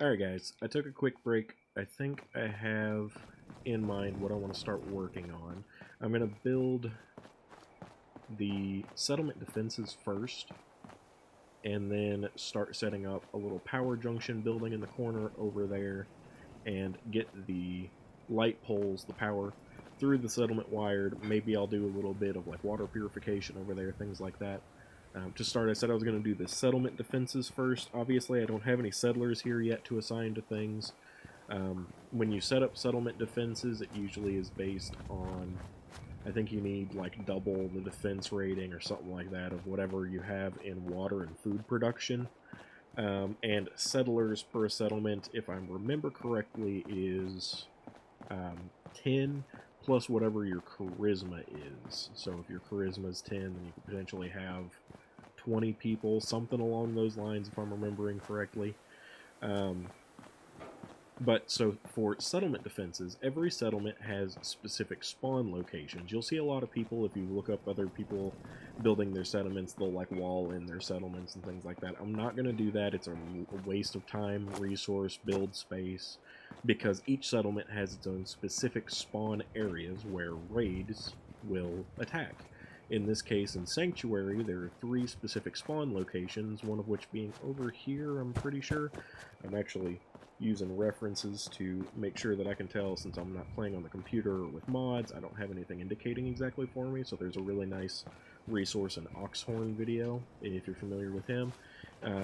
Alright guys, I took a quick break. I think I have in mind what I want to start working on. I'm going to build the settlement defenses first, and then start setting up a little power junction building in the corner over there, and get the light poles, the power, through the settlement wired. Maybe I'll do a little bit of like water purification over there, things like that. To start, I said I was going to do the settlement defenses first. Obviously, I don't have any settlers here yet to assign to things. When you set up settlement defenses, it usually is based on, I think you need like double the defense rating or something like that of whatever you have in water and food production. And settlers per settlement, if I remember correctly, is 10 plus whatever your charisma is. So if your charisma is 10, then you could potentially have 20 people, something along those lines, if I'm remembering correctly. But so for settlement defenses, every settlement has specific spawn locations. You'll see a lot of people, if you look up other people building their settlements, they'll like wall in their settlements and things like that. I'm not going to do that. It's a waste of time, resource, build space, because each settlement has its own specific spawn areas where raids will attack. In this case, in Sanctuary, there are 3 specific spawn locations, one of which being over here, I'm pretty sure. I'm actually using references to make sure that I can tell, since I'm not playing on the computer with mods. I don't have anything indicating exactly for me, so there's a really nice resource in Oxhorn video, if you're familiar with him,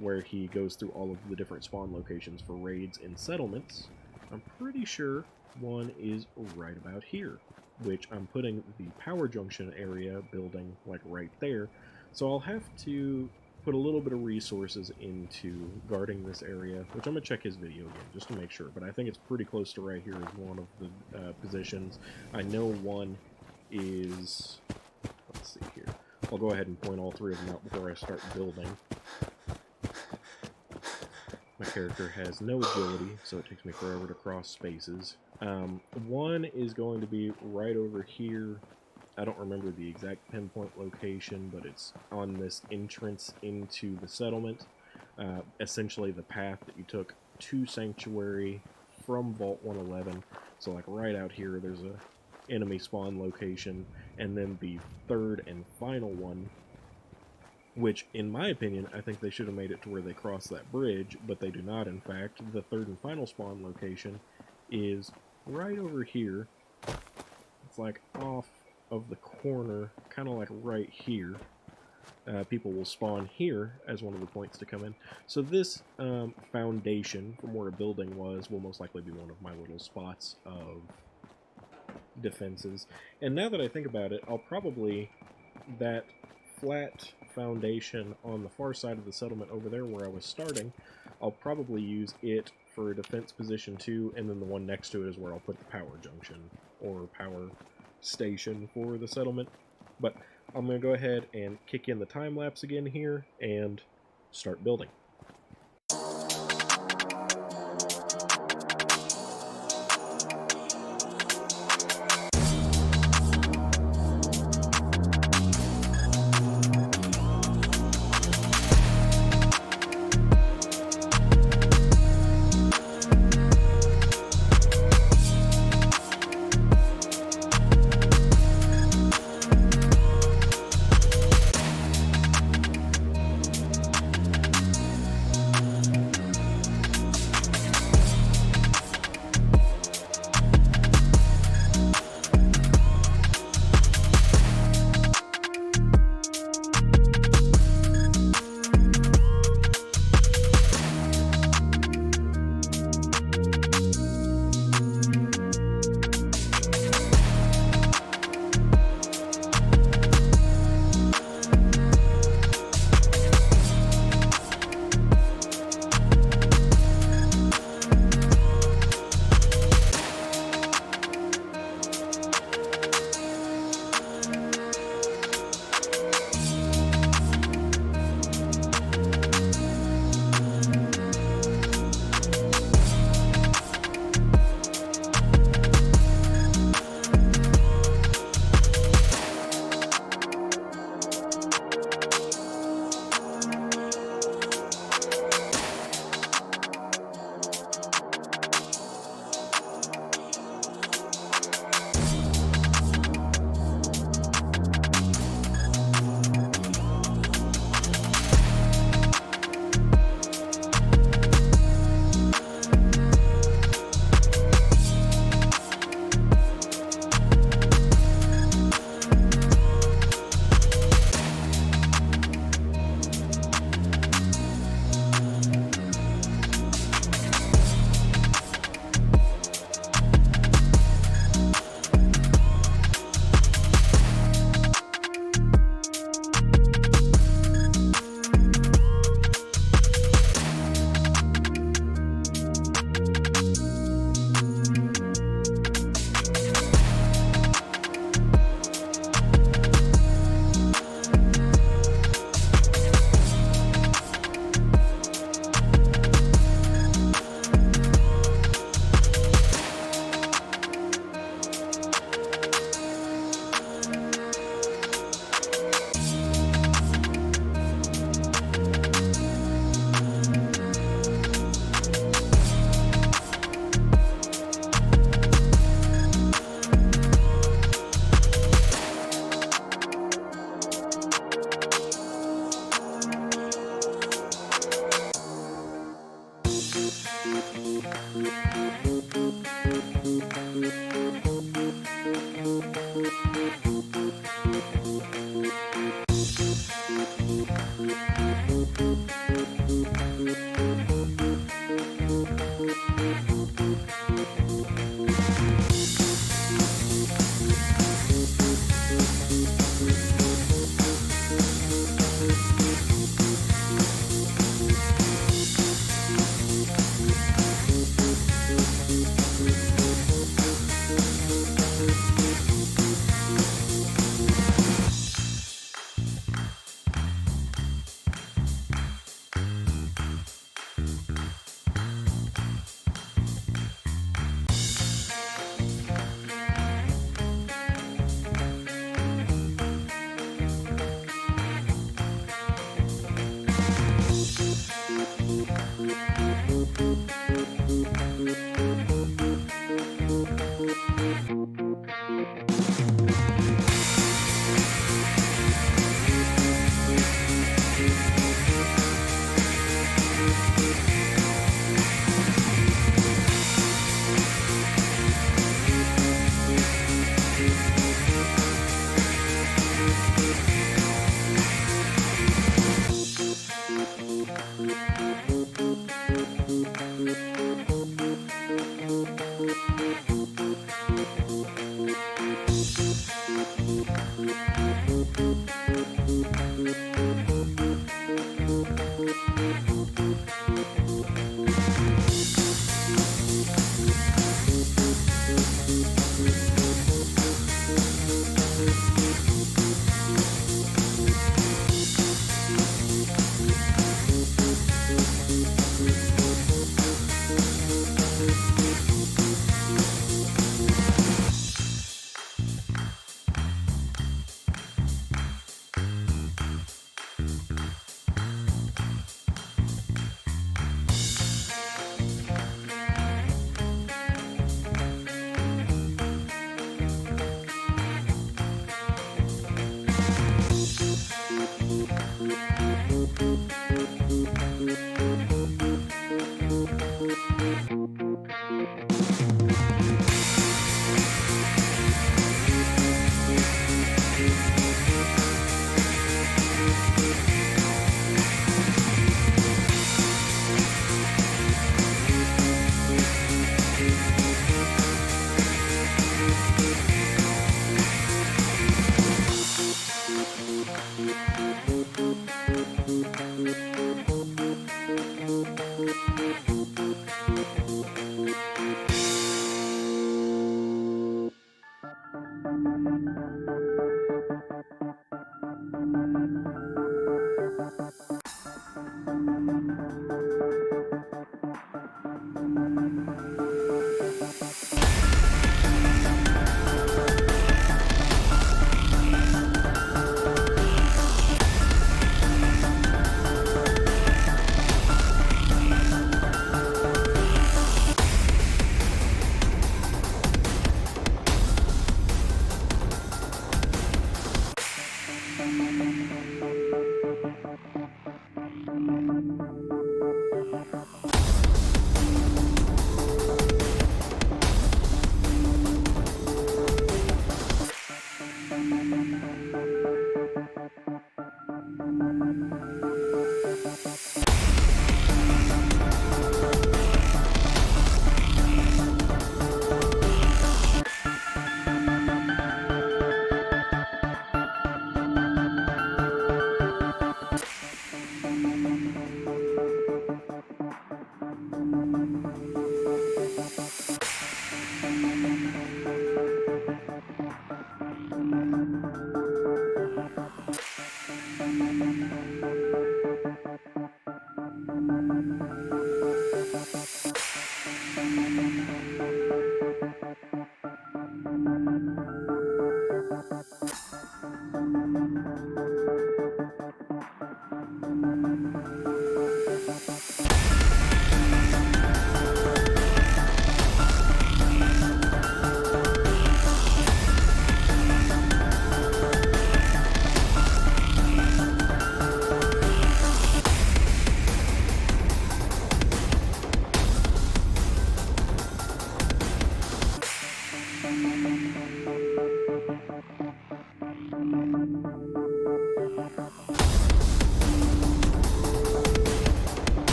where he goes through all of the different spawn locations for raids in settlements. I'm pretty sure one is right about here, which I'm putting the power junction area building like right there, so I'll have to put a little bit of resources into guarding this area, which I'm going to check his video again just to make sure, but I think it's pretty close to right here as one of the positions. I know one is, let's see here, I'll go ahead and point all 3 of them out before I start building. My character has no agility, so it takes me forever to cross spaces. One is going to be right over here. I don't remember the exact pinpoint location, but it's on this entrance into the settlement. Essentially the path that you took to Sanctuary from Vault 111. So like right out here, there's a enemy spawn location, and then the 3rd and final one, which in my opinion, I think they should have made it to where they cross that bridge, but they do not. In fact, the 3rd and final spawn location is right over here. It's like off of the corner, kind of like right here. People will spawn here as one of the points to come in. So this foundation from where a building was will most likely be one of my little spots of defenses. And now that I think about it, I'll probably, that flat foundation on the far side of the settlement over there where I was starting, I'll probably use it for a defense position too, and then the one next to it is where I'll put the power junction or power station for the settlement. But I'm going to go ahead and kick in the time-lapse again here and start building.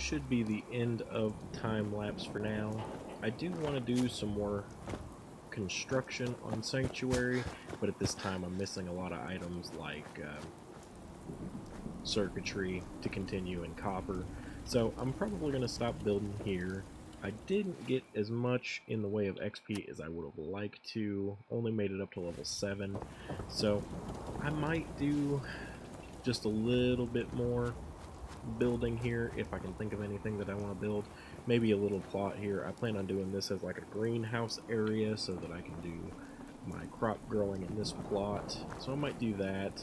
should be the end of time lapse for now. I do want to do some more construction on Sanctuary, but at this time I'm missing a lot of items like circuitry to continue in copper, so I'm probably going to stop building here. I didn't get as much in the way of XP as I would have liked to, only made it up to level 7, so I might do just a little bit more building here if I can think of anything that I want to build. Maybe a little plot here. I plan on doing this as like a greenhouse area so that I can do my crop growing in this plot, so I might do that.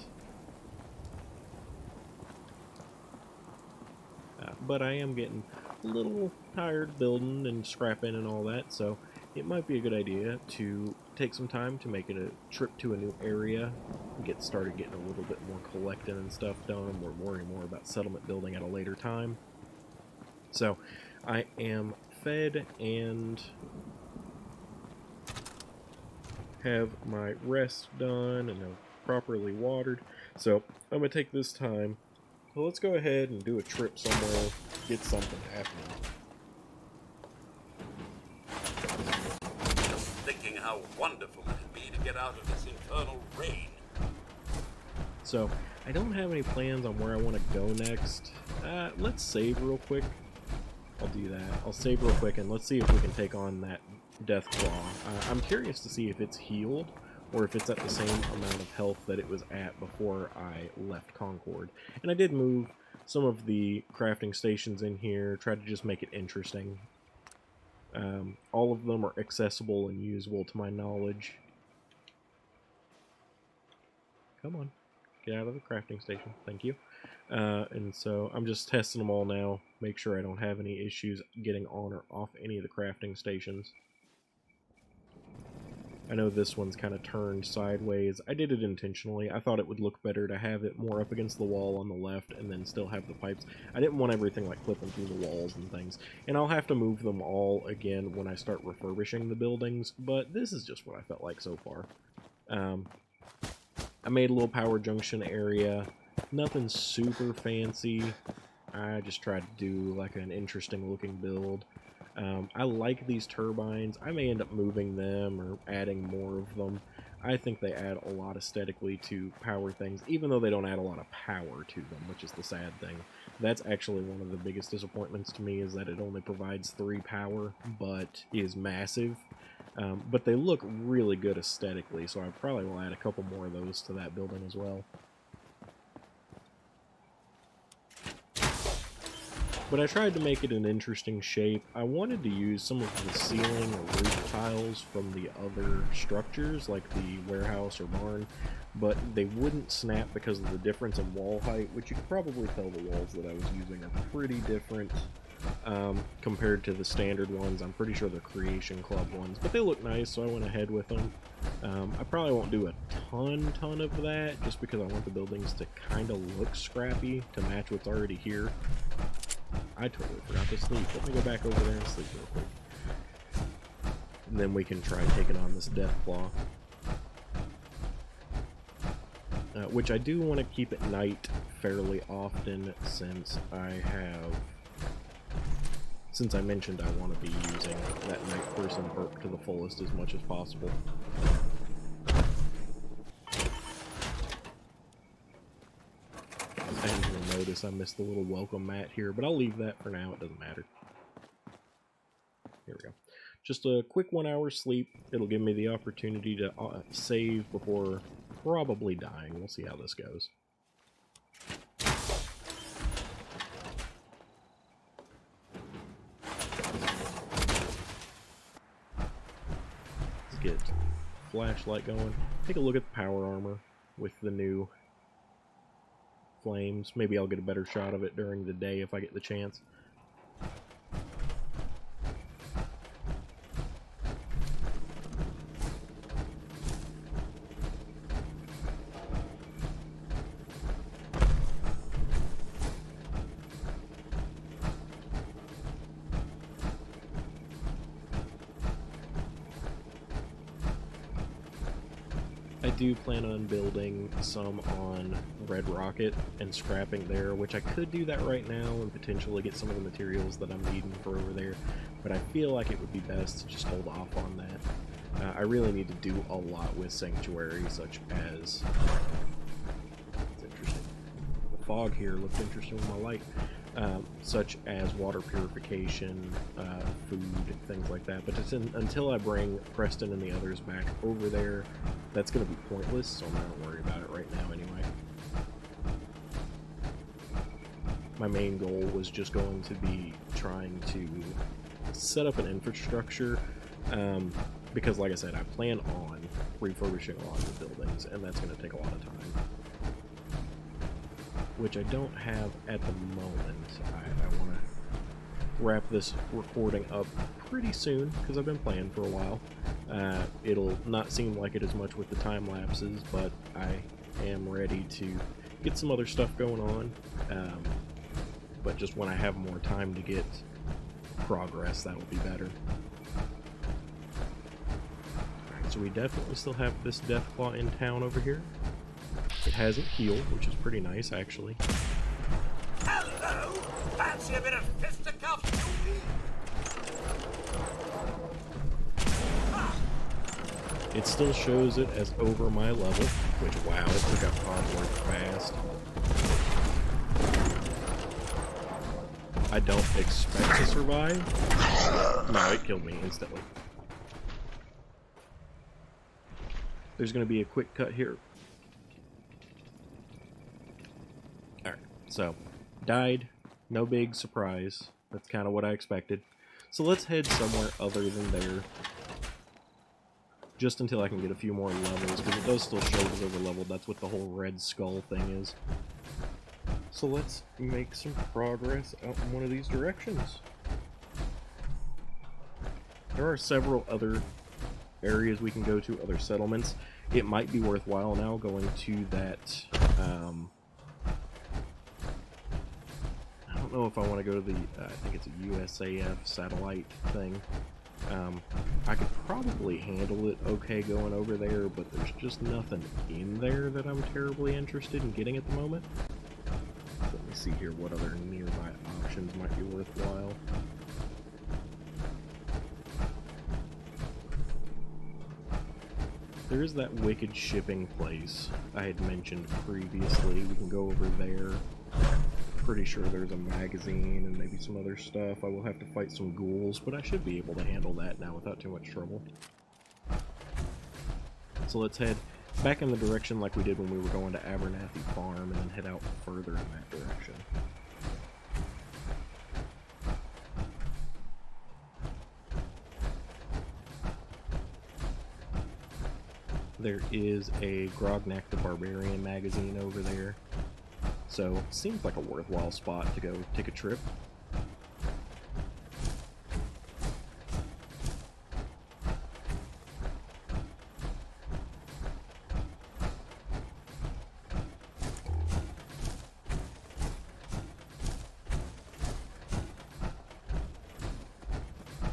But I am getting a little tired building and scrapping and all that, so it might be a good idea to take some time to make it a trip to a new area, get started getting a little bit more collecting and stuff done. We're worrying more about settlement building at a later time. So I am fed and have my rest done and I'm properly watered, so I'm going to take this time. So let's go ahead and do a trip somewhere, get something happening. Just thinking how wonderful it'd be to get out of this infernal rain. So, I don't have any plans on where I want to go next. Let's save real quick. I'll do that. I'll save real quick and let's see if we can take on that Death Claw. I'm curious to see if it's healed or if it's at the same amount of health that it was at before I left Concord. And I did move some of the crafting stations in here, try to just make it interesting. All of them are accessible and usable to my knowledge. Come on, get out of the crafting station, thank you. And so I'm just testing them all now, make sure I don't have any issues getting on or off any of the crafting stations. I know this one's kind of turned sideways. I did it intentionally. I thought it would look better to have it more up against the wall on the left and then still have the pipes. I didn't want everything like clipping through the walls and things. And I'll have to move them all again when I start refurbishing the buildings, but this is just what I felt like so far. I made a little power junction area. Nothing super fancy. I just tried to do like an interesting looking build. I like these turbines. I may end up moving them or adding more of them. I think they add a lot aesthetically to power things, even though they don't add a lot of power to them, which is the sad thing. That's actually one of the biggest disappointments to me, is that it only provides 3 power, but is massive. But they look really good aesthetically, so I probably will add a couple more of those to that building as well. But I tried to make it an interesting shape. I wanted to use some of the ceiling or roof tiles from the other structures, like the warehouse or barn, but they wouldn't snap because of the difference in wall height, which you could probably tell the walls that I was using are pretty different compared to the standard ones. I'm pretty sure they're Creation Club ones, but they look nice, so I went ahead with them. I probably won't do a ton of that, just because I want the buildings to kind of look scrappy to match what's already here. I totally forgot to sleep. Let me go back over there and sleep real quick. And then we can try taking on this Death Claw. Which I do want to keep at night fairly often, since I mentioned I want to be using that Night Person perk to the fullest as much as possible. I didn't even notice I missed the little welcome mat here, but I'll leave that for now, it doesn't matter. Here we go. Just a quick 1 hour sleep. It'll give me the opportunity to save before probably dying. We'll see how this goes. Let's get flashlight going. Take a look at the power armor with the new flames. Maybe I'll get a better shot of it during the day if I get the chance. I do plan on building some on Red Rocket and scrapping there, which I could do that right now and potentially get some of the materials that I'm needing for over there, but I feel like it would be best to just hold off on that. I really need to do a lot with Sanctuary, such as... It's interesting. The fog here looks interesting with my light. Such as water purification, food, things like that. But until I bring Preston and the others back over there, that's going to be pointless, so I'm not going to worry about it right now anyway. My main goal was just going to be trying to set up an infrastructure, because like I said, I plan on refurbishing a lot of the buildings, and that's going to take a lot of time. Which I don't have at the moment. I want to wrap this recording up pretty soon, because I've been playing for a while. It'll not seem like it as much with the time lapses, but I am ready to get some other stuff going on. But just when I have more time to get progress, that'll be better. Alright, so we definitely still have this Deathclaw in town over here. It hasn't healed, which is pretty nice, actually. Hello! Fancy a bit of fisticuffs, do we? It still shows it as over my level, which, wow, it took out Hogwarts fast. I don't expect to survive. No, it killed me instantly. There's going to be a quick cut here. Alright, so, died. No big surprise. That's kind of what I expected. So let's head somewhere other than there. Just until I can get a few more levels, because it does still show as over leveled. That's what the whole red skull thing is. So let's make some progress out in one of these directions. There are several other areas we can go to, other settlements. It might be worthwhile now going to that, I don't know if I want to go to the, I think it's a USAF satellite thing. I could probably handle it okay going over there, but there's just nothing in there that I'm terribly interested in getting at the moment. Let me see here what other nearby options might be worthwhile. There is that Wicked Shipping place I had mentioned previously. We can go over there. Pretty sure there's a magazine and maybe some other stuff. I will have to fight some ghouls, but I should be able to handle that now without too much trouble. So let's head back in the direction like we did when we were going to Abernathy Farm, and then head out further in that direction. There is a Grognak the Barbarian magazine over there. So, seems like a worthwhile spot to go take a trip.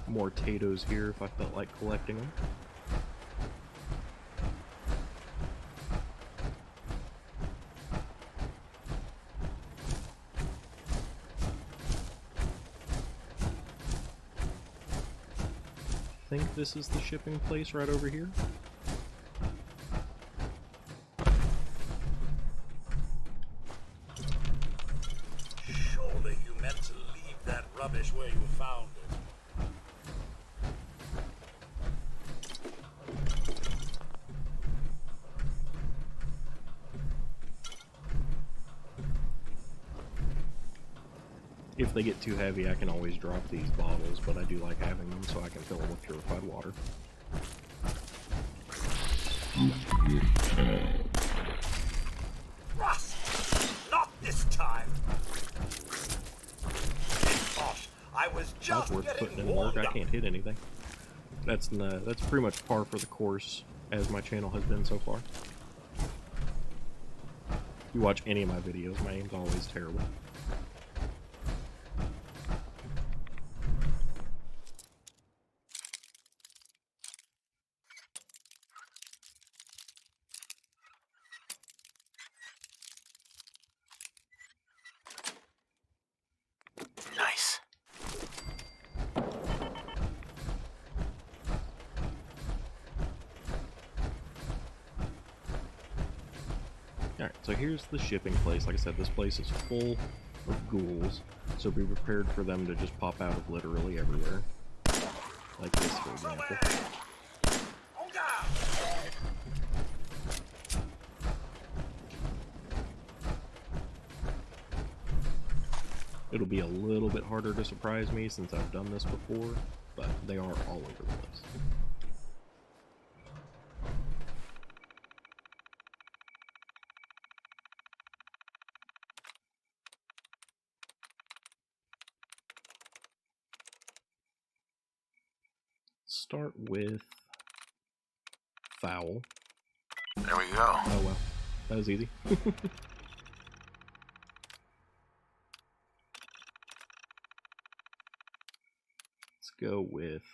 More potatoes here if I felt like collecting them. I think this is the shipping place right over here. Surely you meant to leave that rubbish where you found it. If they get too heavy, I can always drop these bottles, but I do like having them so I can fill them with purified water. Rust! Not this time! Gosh, I was just That's worth putting getting in work. warmed I up. can't hit anything. That's pretty much par for the course, as my channel has been so far. If you watch any of my videos, my aim's always terrible. Alright, so here's the shipping place. Like I said, this place is full of ghouls, so be prepared for them to just pop out of literally everywhere. Like this, for example. It'll be a little bit harder to surprise me since I've done this before, but they are all over the place. Start with foul. There we go. Oh well, that was easy. Let's go with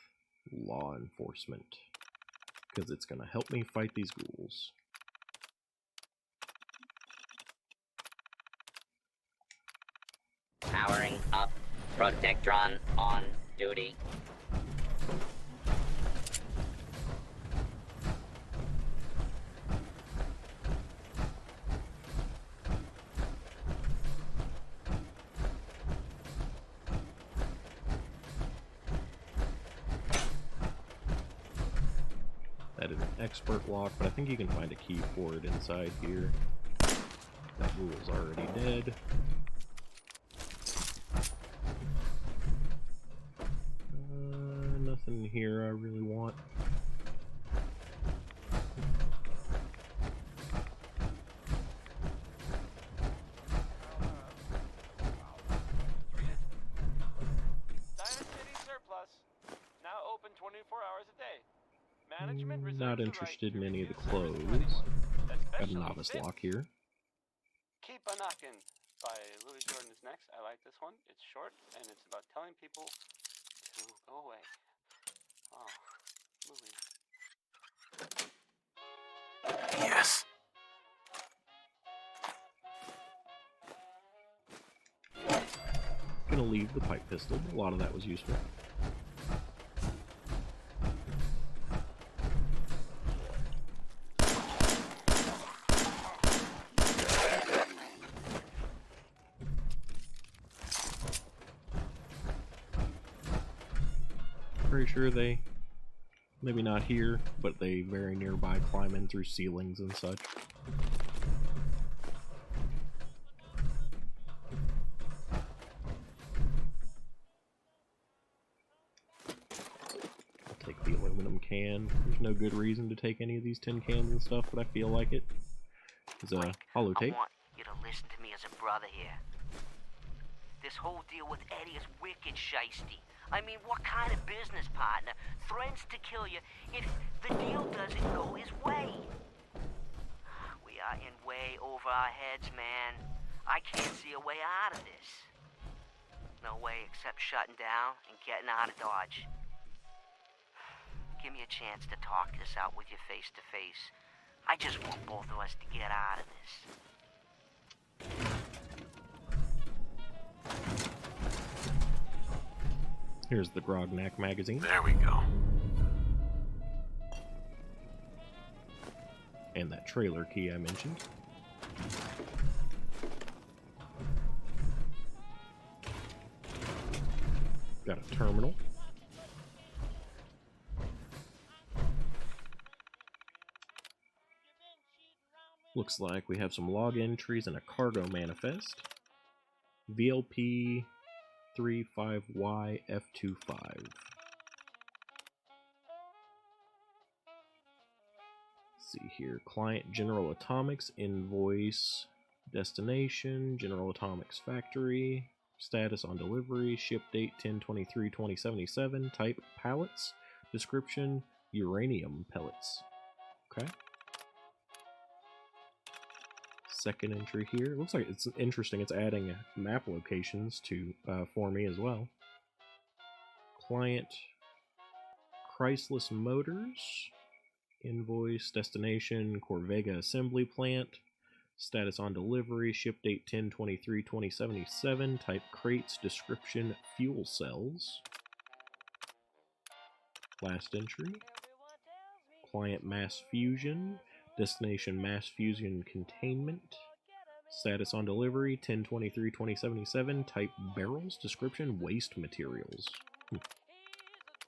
law enforcement, because it's going to help me fight these ghouls. Powering up. Protectron on duty. That is an expert lock, but I think you can find a key for it inside here. That ghoul is already dead. Nothing here I really want. Not interested in any of the clothes. Got a novice lock here. Keep a Knockin' by Louis Jordan is next. I like this one. It's short and it's about telling people to go away. Oh, Louis. Yes. Gonna leave the pipe pistol. A lot of that was useful. Pretty sure they, maybe not here, but they very nearby climb in through ceilings and such. I'll take the aluminum can. There's no good reason to take any of these tin cans and stuff, but I feel like it. There's a hollow tape. I want you to listen to me as a brother here. This whole deal with Eddie is wicked shiesty. I mean, what kind of business partner threatens to kill you if the deal doesn't go his way? We are in way over our heads, man. I can't see a way out of this. No way except shutting down and getting out of Dodge. Give me a chance to talk this out with you face to face. I just want both of us to get out of this. Here's the Grognak magazine. There we go. And that trailer key I mentioned. Got a terminal. Looks like we have some log entries and a cargo manifest. VLP 35YF25. See here, client General Atomics, invoice, destination, General Atomics factory, status on delivery, ship date 10/23/2077, type pallets, description uranium pellets. Okay. Second entry here. Looks like it's interesting. It's adding map locations to for me as well. Client Chrysler Motors. Invoice, destination, Corvega Assembly Plant. Status on delivery, ship date 10/23/2077. Type crates, description fuel cells. Last entry. Client Mass Fusion. Destination Mass Fusion Containment. Status on delivery 10/23/2077. Type barrels. Description waste materials.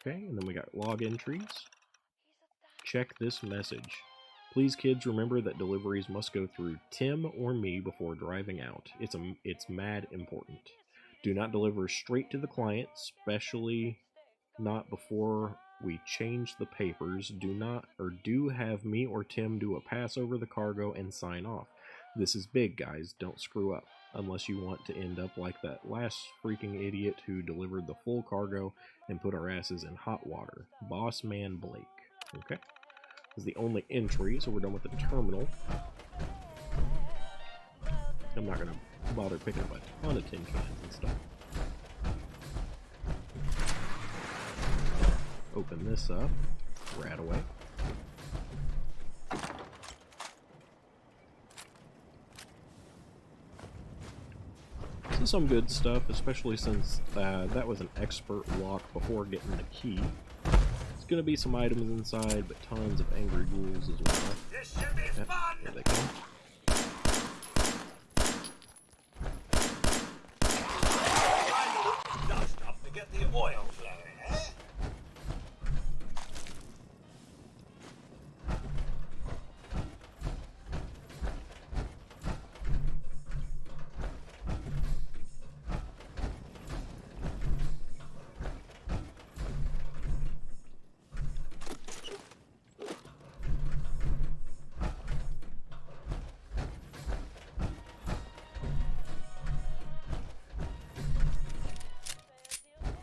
Okay, and then we got log entries. Check this message. Please, kids, remember that deliveries must go through Tim or me before driving out. It's mad important. Do not deliver straight to the client, especially not before we change the papers. Do have me or Tim do a pass over the cargo and sign off. This is big, guys. Don't screw up. Unless you want to end up like that last freaking idiot who delivered the full cargo and put our asses in hot water. Boss Man Blake. Okay? This is the only entry, so we're done with the terminal. I'm not going to bother picking up a ton of tin cans and stuff. Open this up. Rat away. This is some good stuff, especially since that was an expert lock before getting the key. There's going to be some items inside, but tons of angry ghouls as well. This should be fun! Here they come. Dust up to get the oil flowing, eh?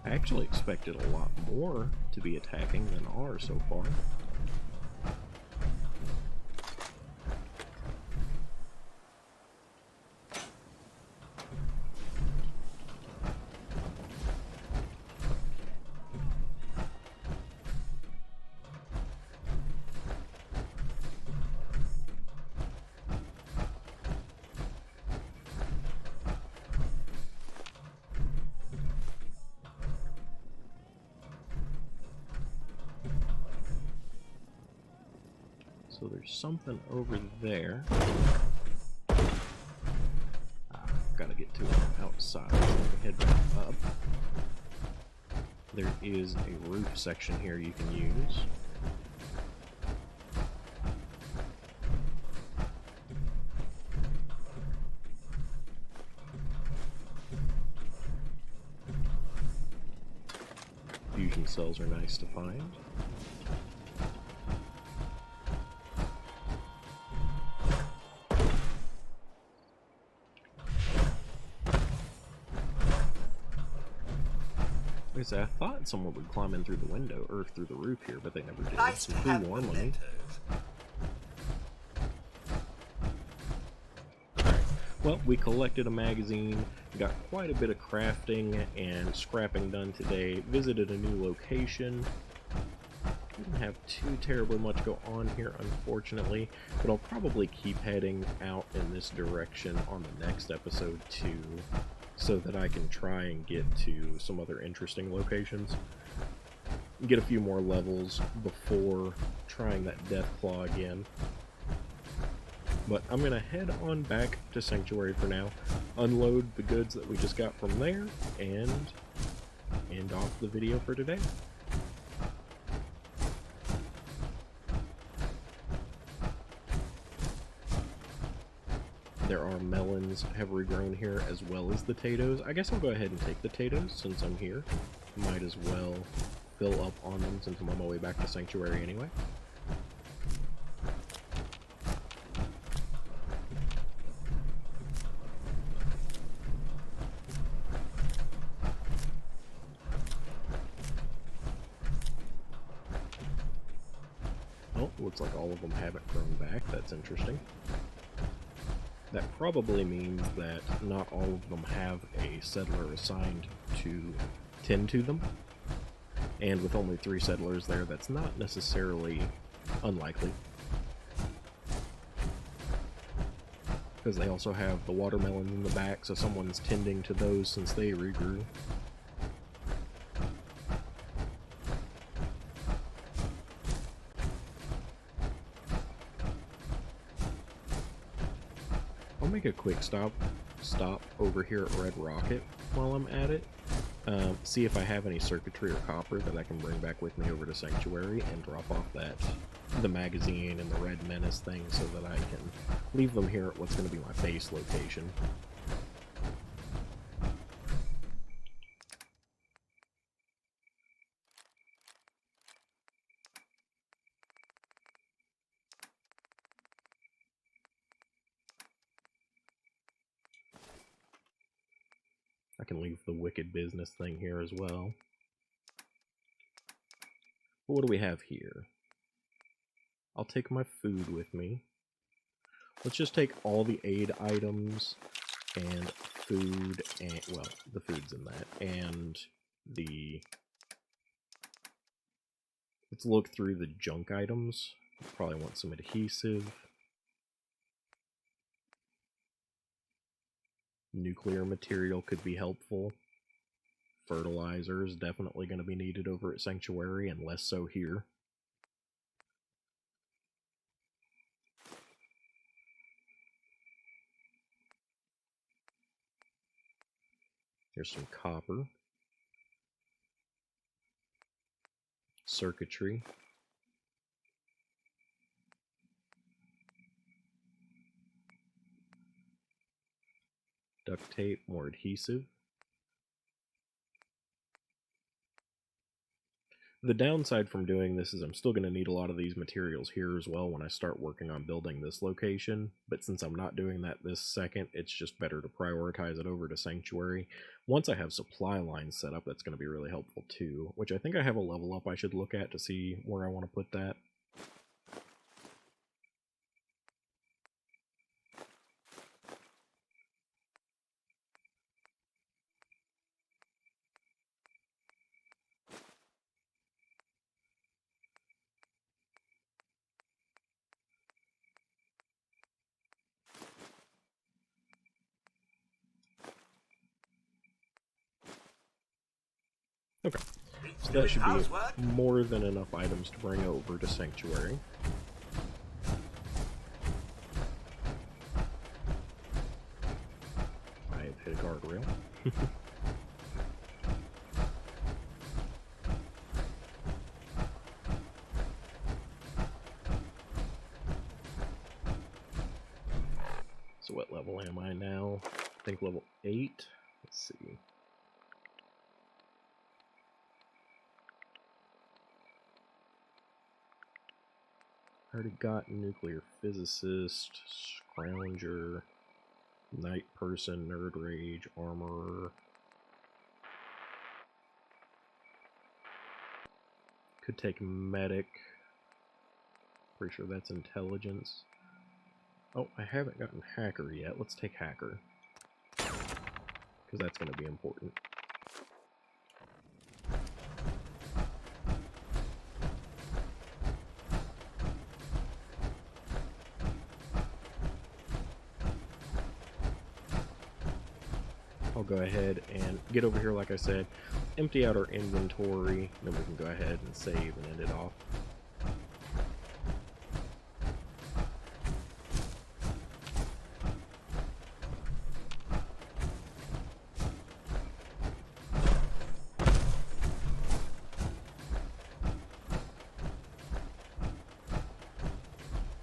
I actually expected a lot more to be attacking than are so far. So there's something over there. Gotta get to it outside. So we head back up. There is a roof section here you can use. Fusion cells are nice to find. I thought someone would climb in through the window, or through the roof here, but they never did. Nice It's to too have warm on me. mementos. Alright, well, we collected a magazine, got quite a bit of crafting and scrapping done today, visited a new location. Didn't have too terribly much go on here, unfortunately, but I'll probably keep heading out in this direction on the next episode, too, so that I can try and get to some other interesting locations. Get a few more levels before trying that Death Claw again. But I'm going to head on back to Sanctuary for now, unload the goods that we just got from there, and end off the video for today. There are melons have regrown here, as well as the potatoes. I guess I'll go ahead and take the potatoes since I'm here. Might as well fill up on them since I'm on my way back to Sanctuary anyway. Oh, looks like all of them haven't grown back. That's interesting. That probably means that not all of them have a settler assigned to tend to them. And with only 3 settlers there, that's not necessarily unlikely. Because they also have the watermelons in the back, so someone's tending to those since they regrew. make a quick stop over here at Red Rocket while I'm at it. See if I have any circuitry or copper that I can bring back with me over to Sanctuary and drop off the magazine and the Red Menace thing so that I can leave them here at what's going to be my base location. I can leave the Wicked business thing here as well. But what do we have here? I'll take my food with me. Let's just take all the aid items and food, and, well, the food's in that, and the... Let's look through the junk items. Probably want some adhesive. Nuclear material could be helpful. Fertilizer is definitely going to be needed over at Sanctuary, and less so here. Here's some copper. Circuitry. Duct tape, more adhesive. The downside from doing this is I'm still going to need a lot of these materials here as well when I start working on building this location, but since I'm not doing that this second, it's just better to prioritize it over to Sanctuary. Once I have supply lines set up, that's going to be really helpful too, which I think I have a level up I should look at to see where I want to put that. Okay, so that should be more than enough items to bring over to Sanctuary. I have hit a guardrail. So what level am I now? I think level 8. Let's see. Already got nuclear physicist, scrounger, night person, nerd rage, armorer. Could take medic. Pretty sure that's intelligence. Oh, I haven't gotten hacker yet. Let's take hacker, because that's going to be important. I'll go ahead and get over here, like I said, empty out our inventory, then we can go ahead and save and end it off.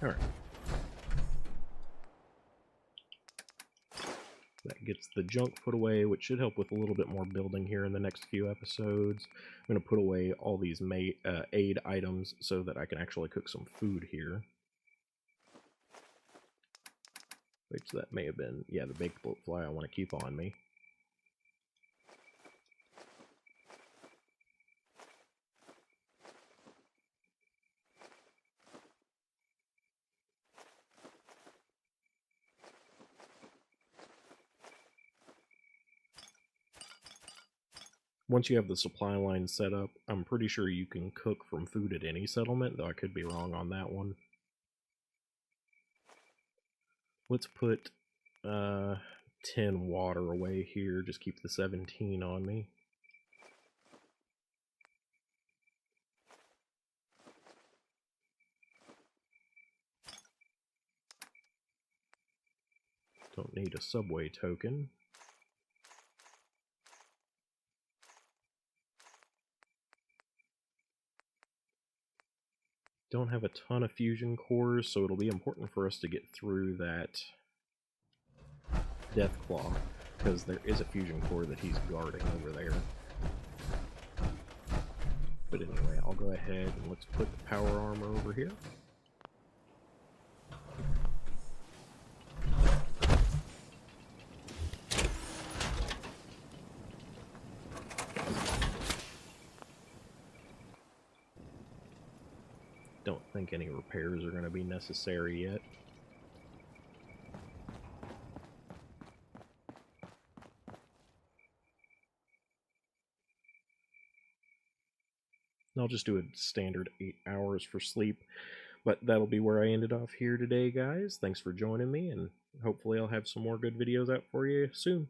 Alright. That gets the junk put away, which should help with a little bit more building here in the next few episodes. I'm going to put away all these aid items so that I can actually cook some food here. Which that may have been, yeah, the baked bloatfly I want to keep on me. Once you have the supply line set up, I'm pretty sure you can cook from food at any settlement, though I could be wrong on that one. Let's put 10 water away here, just keep the 17 on me. Don't need a subway token. Don't have a ton of fusion cores, so it'll be important for us to get through that Death Claw, because there is a fusion core that he's guarding over there. But anyway, I'll go ahead and let's put the power armor over here. Don't think any repairs are going to be necessary yet. I'll just do a standard 8 hours for sleep, but that'll be where I ended off here today, guys. Thanks for joining me, and hopefully I'll have some more good videos out for you soon.